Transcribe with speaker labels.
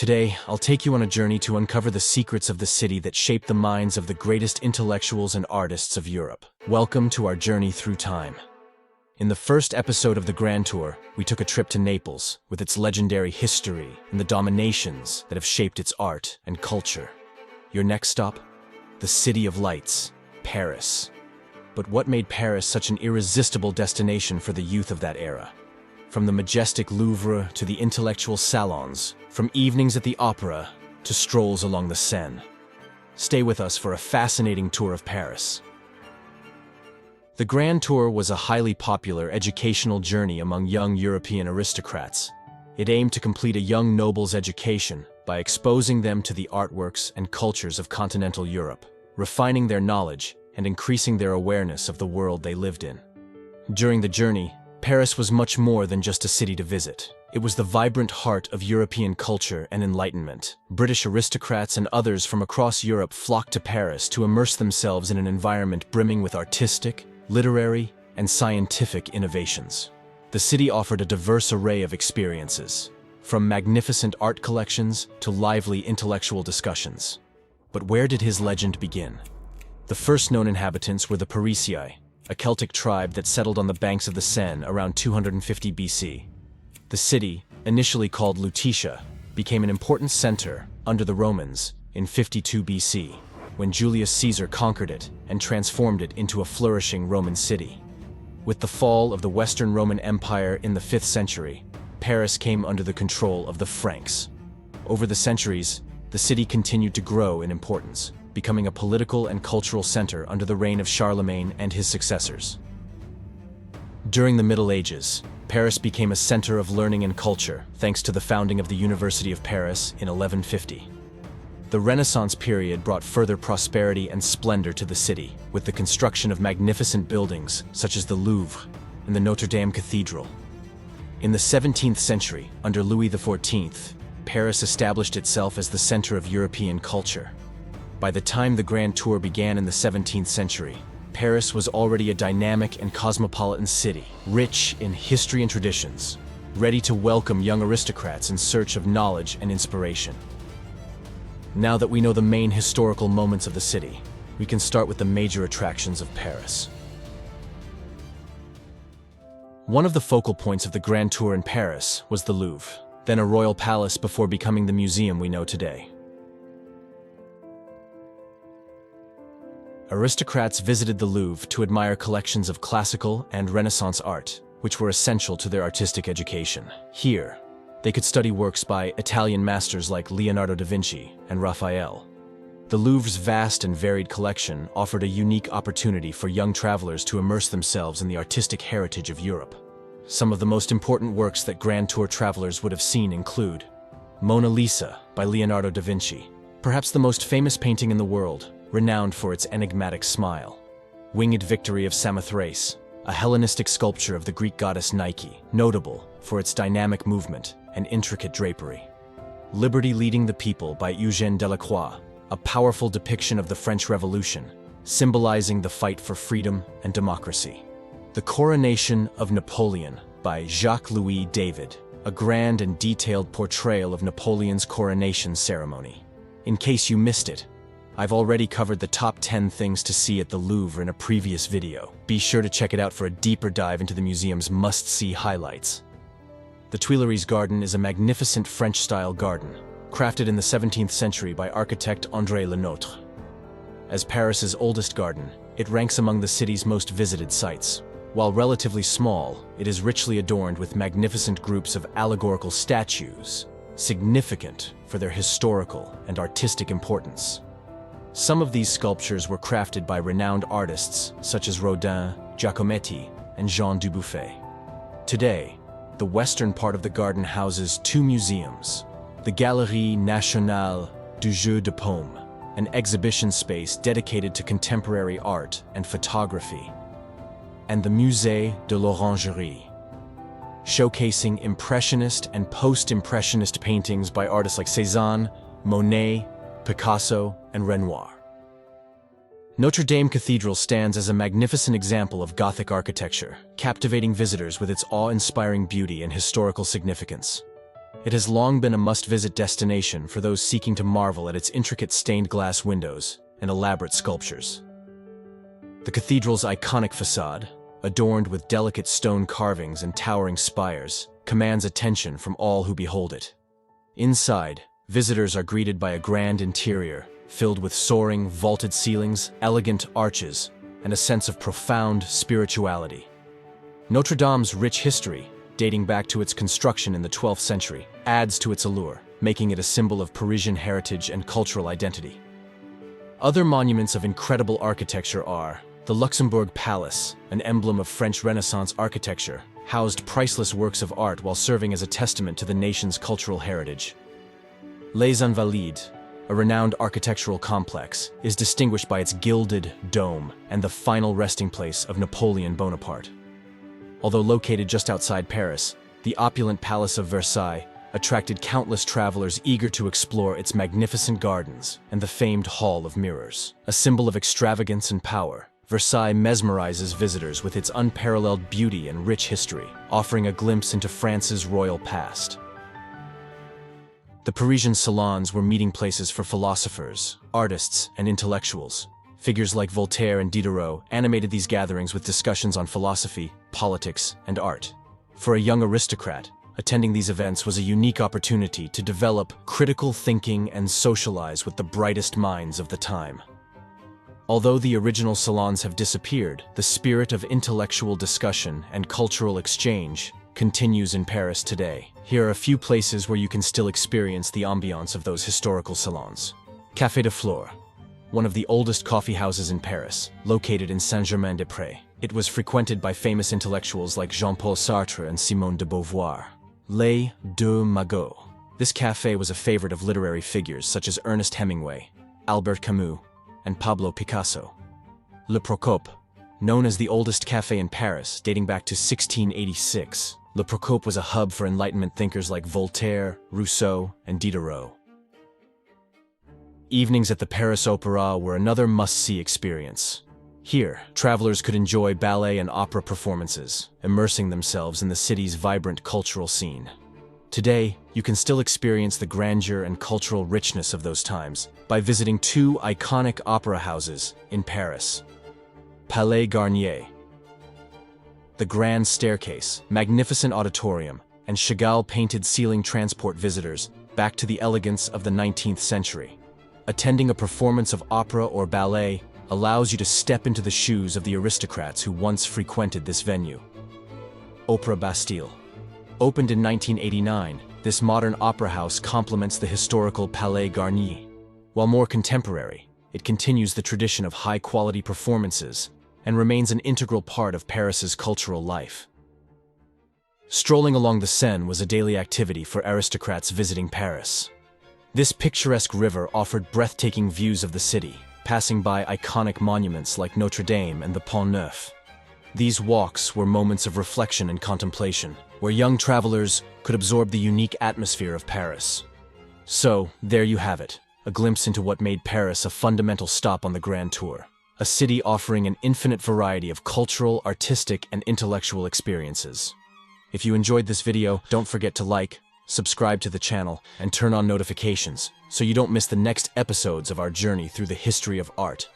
Speaker 1: Today, I'll take you on a journey to uncover the secrets of the city that shaped the minds of the greatest intellectuals and artists of Europe. Welcome to our journey through time. In the first episode of the Grand Tour, we took a trip to Naples, with its legendary history and the dominations that have shaped its art and culture. Your next stop? The City of Lights, Paris. But what made Paris such an irresistible destination for the youth of that era? From the majestic Louvre to the intellectual salons, from evenings at the opera to strolls along the Seine. Stay with us for a fascinating tour of Paris. The Grand Tour was a highly popular educational journey among young European aristocrats. It aimed to complete a young noble's education by exposing them to the artworks and cultures of continental Europe, refining their knowledge and increasing their awareness of the world they lived in. During the journey, Paris was much more than just a city to visit. It was the vibrant heart of European culture and enlightenment. British aristocrats and others from across Europe flocked to Paris to immerse themselves in an environment brimming with artistic, literary, and scientific innovations. The city offered a diverse array of experiences, from magnificent art collections to lively intellectual discussions. But where did his legend begin? The first known inhabitants were the Parisii, a Celtic tribe that settled on the banks of the Seine around 250 BC. The city, initially called Lutetia, became an important center under the Romans in 52 BC, when Julius Caesar conquered it and transformed it into a flourishing Roman city. With the fall of the Western Roman Empire in the 5th century, Paris came under the control of the Franks. Over the centuries, the city continued to grow in importance, becoming a political and cultural center under the reign of Charlemagne and his successors. During the Middle Ages, Paris became a center of learning and culture thanks to the founding of the University of Paris in 1150. The Renaissance period brought further prosperity and splendor to the city, with the construction of magnificent buildings such as the Louvre and the Notre-Dame Cathedral. In the 17th century, under Louis XIV, Paris established itself as the center of European culture. By the time the Grand Tour began in the 17th century, Paris was already a dynamic and cosmopolitan city, rich in history and traditions, ready to welcome young aristocrats in search of knowledge and inspiration. Now that we know the main historical moments of the city, we can start with the major attractions of Paris. One of the focal points of the Grand Tour in Paris was the Louvre, then a royal palace before becoming the museum we know today. Aristocrats visited the Louvre to admire collections of classical and Renaissance art, which were essential to their artistic education. Here, they could study works by Italian masters like Leonardo da Vinci and Raphael. The Louvre's vast and varied collection offered a unique opportunity for young travelers to immerse themselves in the artistic heritage of Europe. Some of the most important works that Grand Tour travelers would have seen include Mona Lisa by Leonardo da Vinci, perhaps the most famous painting in the world, renowned for its enigmatic smile. Winged Victory of Samothrace, a Hellenistic sculpture of the Greek goddess Nike, notable for its dynamic movement and intricate drapery. Liberty Leading the People by Eugène Delacroix, a powerful depiction of the French Revolution, symbolizing the fight for freedom and democracy. The Coronation of Napoleon by Jacques-Louis David, a grand and detailed portrayal of Napoleon's coronation ceremony. In case you missed it, I've already covered the top 10 things to see at the Louvre in a previous video. Be sure to check it out for a deeper dive into the museum's must-see highlights. The Tuileries Garden is a magnificent French-style garden, crafted in the 17th century by architect André Le Nôtre. As Paris's oldest garden, it ranks among the city's most visited sites. While relatively small, it is richly adorned with magnificent groups of allegorical statues, significant for their historical and artistic importance. Some of these sculptures were crafted by renowned artists such as Rodin, Giacometti, and Jean Dubuffet. Today, the western part of the garden houses two museums: the Galerie Nationale du Jeu de Paume, an exhibition space dedicated to contemporary art and photography, and the Musée de l'Orangerie, showcasing Impressionist and post-Impressionist paintings by artists like Cézanne, Monet, Picasso, and Renoir. Notre-Dame Cathedral stands as a magnificent example of Gothic architecture, captivating visitors with its awe-inspiring beauty and historical significance. It has long been a must-visit destination for those seeking to marvel at its intricate stained glass windows and elaborate sculptures. The cathedral's iconic facade, adorned with delicate stone carvings and towering spires, commands attention from all who behold it. Inside, visitors are greeted by a grand interior filled with soaring, vaulted ceilings, elegant arches, and a sense of profound spirituality. Notre-Dame's rich history, dating back to its construction in the 12th century, adds to its allure, making it a symbol of Parisian heritage and cultural identity. Other monuments of incredible architecture are the Luxembourg Palace, an emblem of French Renaissance architecture, housed priceless works of art while serving as a testament to the nation's cultural heritage. Les Invalides, a renowned architectural complex, is distinguished by its gilded dome and the final resting place of Napoleon Bonaparte. Although located just outside Paris, the opulent Palace of Versailles attracted countless travelers eager to explore its magnificent gardens and the famed Hall of Mirrors. A symbol of extravagance and power, Versailles mesmerizes visitors with its unparalleled beauty and rich history, offering a glimpse into France's royal past. The Parisian Salons were meeting places for philosophers, artists, and intellectuals. Figures like Voltaire and Diderot animated these gatherings with discussions on philosophy, politics, and art. For a young aristocrat, attending these events was a unique opportunity to develop critical thinking and socialize with the brightest minds of the time. Although the original salons have disappeared, the spirit of intellectual discussion and cultural exchange continues in Paris today. Here are a few places where you can still experience the ambiance of those historical salons. Café de Flore, one of the oldest coffee houses in Paris, located in Saint-Germain-des-Prés. It was frequented by famous intellectuals like Jean-Paul Sartre and Simone de Beauvoir. Les Deux Magots. This café was a favorite of literary figures such as Ernest Hemingway, Albert Camus, and Pablo Picasso. Le Procope, known as the oldest café in Paris, dating back to 1686, Le Procope was a hub for Enlightenment thinkers like Voltaire, Rousseau, and Diderot. Evenings at the Paris Opera were another must-see experience. Here, travelers could enjoy ballet and opera performances, immersing themselves in the city's vibrant cultural scene. Today, you can still experience the grandeur and cultural richness of those times by visiting two iconic opera houses in Paris. Palais Garnier. The Grand Staircase, magnificent auditorium, and Chagall-painted ceiling transport visitors back to the elegance of the 19th century. Attending a performance of opera or ballet allows you to step into the shoes of the aristocrats who once frequented this venue. Opera Bastille. Opened in 1989, this modern opera house complements the historical Palais Garnier. While more contemporary, it continues the tradition of high-quality performances and remains an integral part of Paris's cultural life. Strolling along the Seine was a daily activity for aristocrats visiting Paris. This picturesque river offered breathtaking views of the city, passing by iconic monuments like Notre-Dame and the Pont Neuf. These walks were moments of reflection and contemplation, where young travelers could absorb the unique atmosphere of Paris. So, there you have it, a glimpse into what made Paris a fundamental stop on the Grand Tour, a city offering an infinite variety of cultural, artistic, and intellectual experiences. If you enjoyed this video, don't forget to like, subscribe to the channel, and turn on notifications so you don't miss the next episodes of our journey through the history of art.